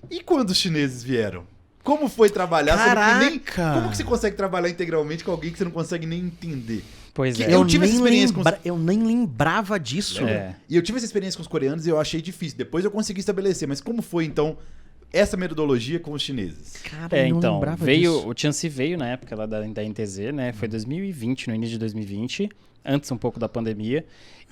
E quando os chineses vieram? Como foi trabalhar? Caraca! Como que você consegue trabalhar integralmente com alguém que você não consegue nem entender? Pois é. Eu tive essa experiência Eu nem lembrava disso. E eu tive essa experiência com os coreanos e eu achei difícil. Depois eu consegui estabelecer. Mas como foi, então, essa metodologia com os chineses? Cara, eu não então, lembrava disso. o Tianci veio na época lá da NTZ, né? Foi 2020, no início de 2020, antes um pouco da pandemia.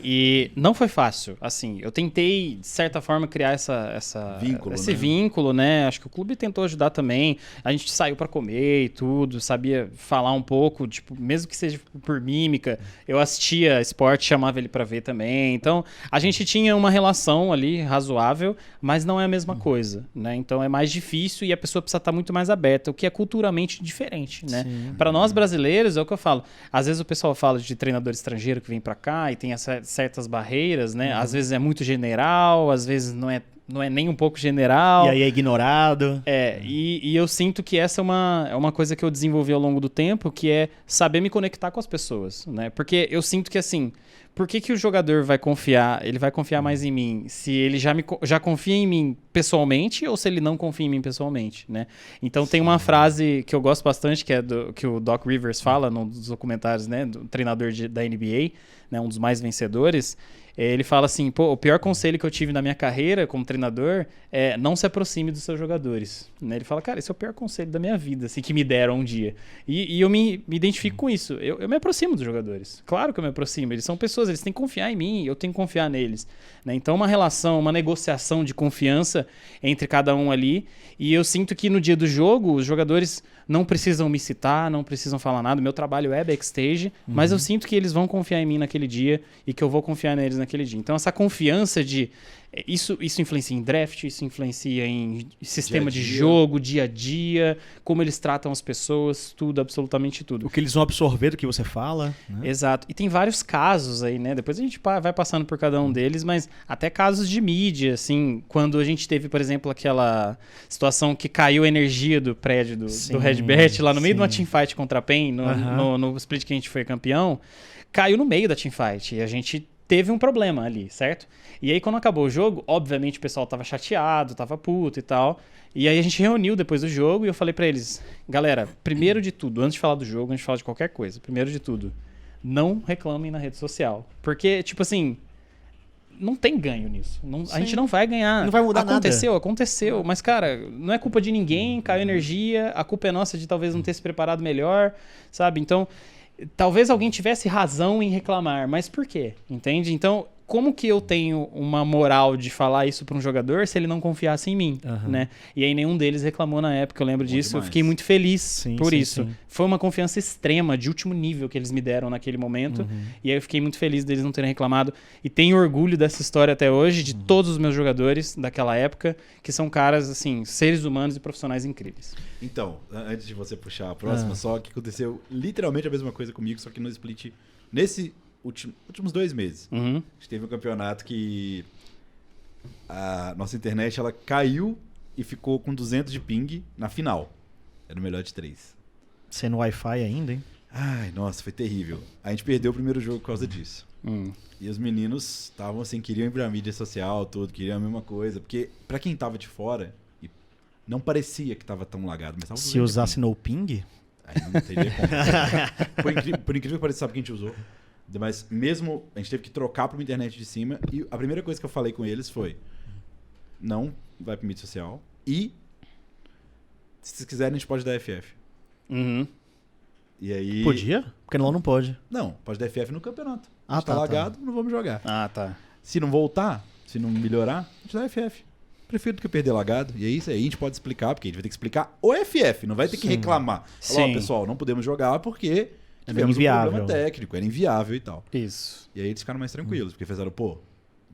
E não foi fácil, assim, eu tentei, de certa forma, criar esse vínculo, né? Acho que o clube tentou ajudar também, a gente saiu pra comer e tudo, sabia falar um pouco, tipo, mesmo que seja por mímica, eu assistia esporte, chamava ele pra ver também, então a gente tinha uma relação ali razoável, mas não é a mesma coisa, né? Então é mais difícil e a pessoa precisa estar muito mais aberta, o que é culturalmente diferente, né? Para nós brasileiros, é o que eu falo, às vezes o pessoal fala de treinador estrangeiro que vem pra cá e tem certas barreiras, né? Às vezes é muito general, às vezes não é nem um pouco general. E aí é ignorado. E eu sinto que essa é uma coisa que eu desenvolvi ao longo do tempo, que é saber me conectar com as pessoas, né? Porque eu sinto que, assim, por que o jogador vai confiar? Ele vai confiar mais em mim se ele já confia em mim pessoalmente ou se ele não confia em mim pessoalmente, né? Então tem uma frase que eu gosto bastante, que é que o Doc Rivers fala num dos documentários, né? Do treinador da NBA, né, um dos mais vencedores. Ele fala assim, o pior conselho que eu tive na minha carreira como treinador é não se aproxime dos seus jogadores. Né? Ele fala, cara, esse é o pior conselho da minha vida, assim, que me deram um dia. E eu me identifico com isso. Eu me aproximo dos jogadores. Claro que eu me aproximo. Eles são pessoas, eles têm que confiar em mim, eu tenho que confiar neles. Né? Então, uma relação, uma negociação de confiança entre cada um ali. E eu sinto que no dia do jogo, os jogadores não precisam me citar, não precisam falar nada. Meu trabalho é backstage, mas eu sinto que eles vão confiar em mim naquele dia e que eu vou confiar neles naquele dia. Então, essa confiança de... Isso influencia em draft, isso influencia em sistema de jogo, dia a dia, como eles tratam as pessoas, tudo, absolutamente tudo. O que eles vão absorver do que você fala. Né? Exato. E tem vários casos aí, né? Depois a gente vai passando por cada um deles, mas até casos de mídia, assim, quando a gente teve, por exemplo, aquela situação que caiu a energia do prédio do Red Bet lá no meio de uma teamfight contra a PEN, no split que a gente foi campeão, caiu no meio da teamfight e a gente teve um problema ali, certo? E aí, quando acabou o jogo, obviamente o pessoal tava chateado, tava puto e tal. E aí a gente reuniu depois do jogo e eu falei pra eles, galera, primeiro de tudo, antes de falar do jogo, antes de falar de qualquer coisa, primeiro de tudo, não reclamem na rede social. Porque, tipo assim, não tem ganho nisso. A gente não vai ganhar. Não vai mudar nada. Aconteceu. Mas, cara, não é culpa de ninguém, caiu energia, a culpa é nossa de talvez não ter se preparado melhor, sabe? Então, talvez alguém tivesse razão em reclamar, mas por quê? Entende? Então, como que eu tenho uma moral de falar isso para um jogador se ele não confiasse em mim, né? E aí nenhum deles reclamou na época, eu lembro disso. Demais. Eu fiquei muito feliz por isso. Sim. Foi uma confiança extrema, de último nível que eles me deram naquele momento. E aí eu fiquei muito feliz deles não terem reclamado. E tenho orgulho dessa história até hoje, de todos os meus jogadores daquela época, que são caras, assim, seres humanos e profissionais incríveis. Então, antes de você puxar a próxima, só que aconteceu literalmente a mesma coisa comigo, só que no split, nesse últimos 2 meses. A gente teve um campeonato que a nossa internet ela caiu e ficou com 200 de ping na final. Era o melhor de 3. Sendo Wi-Fi ainda, hein? Ai, nossa, foi terrível. A gente perdeu o primeiro jogo por causa disso. E os meninos estavam assim, queriam ir pra mídia social, tudo, queriam a mesma coisa. Porque pra quem tava de fora, não parecia que tava tão lagado. Mas se usasse no ping... Aí não teria como. Por incrível que pareça, sabe o que a gente usou? Mas mesmo, a gente teve que trocar para uma internet de cima. E a primeira coisa que eu falei com eles foi: não vai para mídia social. E, se vocês quiserem, a gente pode dar FF. E aí... Podia? Porque não pode. Não, pode dar FF no campeonato. Tá lagado, não vamos jogar. Tá. Se não voltar, se não melhorar, a gente dá FF. Prefiro do que perder lagado. E é isso aí, a gente pode explicar, porque a gente vai ter que explicar o FF, não vai ter que reclamar. Falar, pessoal, não podemos jogar porque tivemos um problema técnico, era inviável e tal. Isso. E aí eles ficaram mais tranquilos, porque pensaram,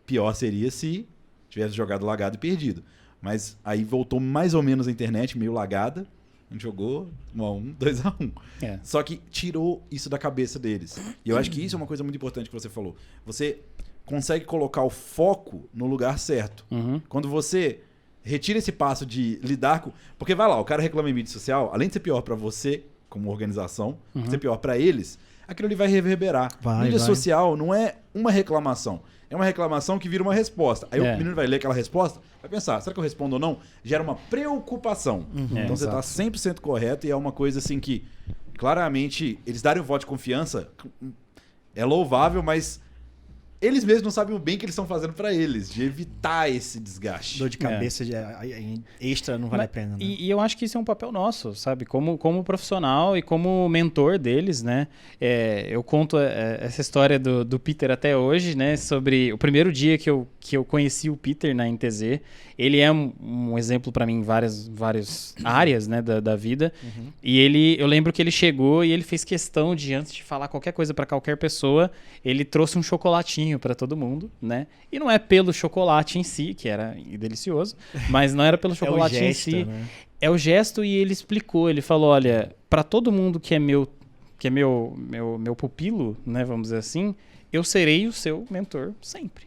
pior seria se tivesse jogado lagado e perdido. Mas aí voltou mais ou menos a internet, meio lagada, a gente jogou 1x1, 2x1. Só que tirou isso da cabeça deles. E eu acho que isso é uma coisa muito importante que você falou. Você consegue colocar o foco no lugar certo. Quando você retira esse passo de lidar com... Porque vai lá, o cara reclama em mídia social, além de ser pior pra você, como organização, de ser pior pra eles, aquilo ali vai reverberar. Mídia social não é uma reclamação. É uma reclamação que vira uma resposta. Aí o menino vai ler aquela resposta, vai pensar, será que eu respondo ou não? Gera uma preocupação. Então você está 100% correto e é uma coisa assim que, claramente, eles darem o voto de confiança é louvável, mas eles mesmos não sabem o bem que eles estão fazendo para eles, de evitar esse desgaste. Dor de cabeça extra não vale a pena. Né? E eu acho que isso é um papel nosso, sabe? Como profissional e como mentor deles, né? Eu conto essa história do Peter até hoje, né? Sobre o primeiro dia que eu conheci o Peter na NTZ. Ele é um exemplo para mim em várias áreas, né, da vida. E eu lembro que ele chegou e ele fez questão de, antes de falar qualquer coisa para qualquer pessoa, ele trouxe um chocolatinho para todo mundo, né? E não é pelo chocolate em si, que era delicioso, mas não era pelo chocolate gesto, em si. Né? É o gesto, e ele explicou, ele falou, olha, para todo mundo que é meu pupilo, né, vamos dizer assim, eu serei o seu mentor sempre,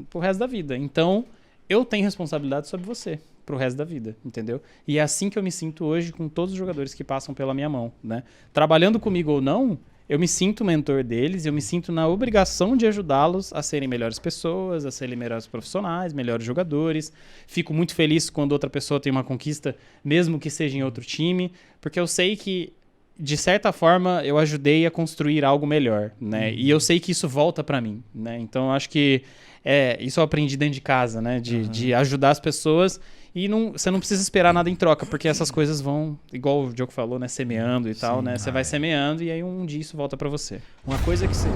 pro resto da vida. Então, eu tenho responsabilidade sobre você pro resto da vida, entendeu? E é assim que eu me sinto hoje com todos os jogadores que passam pela minha mão, né? Trabalhando comigo ou não, eu me sinto mentor deles, eu me sinto na obrigação de ajudá-los a serem melhores pessoas, a serem melhores profissionais, melhores jogadores. Fico muito feliz quando outra pessoa tem uma conquista, mesmo que seja em outro time, porque eu sei que, de certa forma, eu ajudei a construir algo melhor, né? E eu sei que isso volta para mim, né? Então, eu acho que isso eu aprendi dentro de casa, né? De ajudar as pessoas. E você não precisa esperar nada em troca, porque essas coisas vão, igual o Diogo falou, né? Semeando e tal, né? Você vai semeando e aí um dia isso volta pra você. Uma coisa que você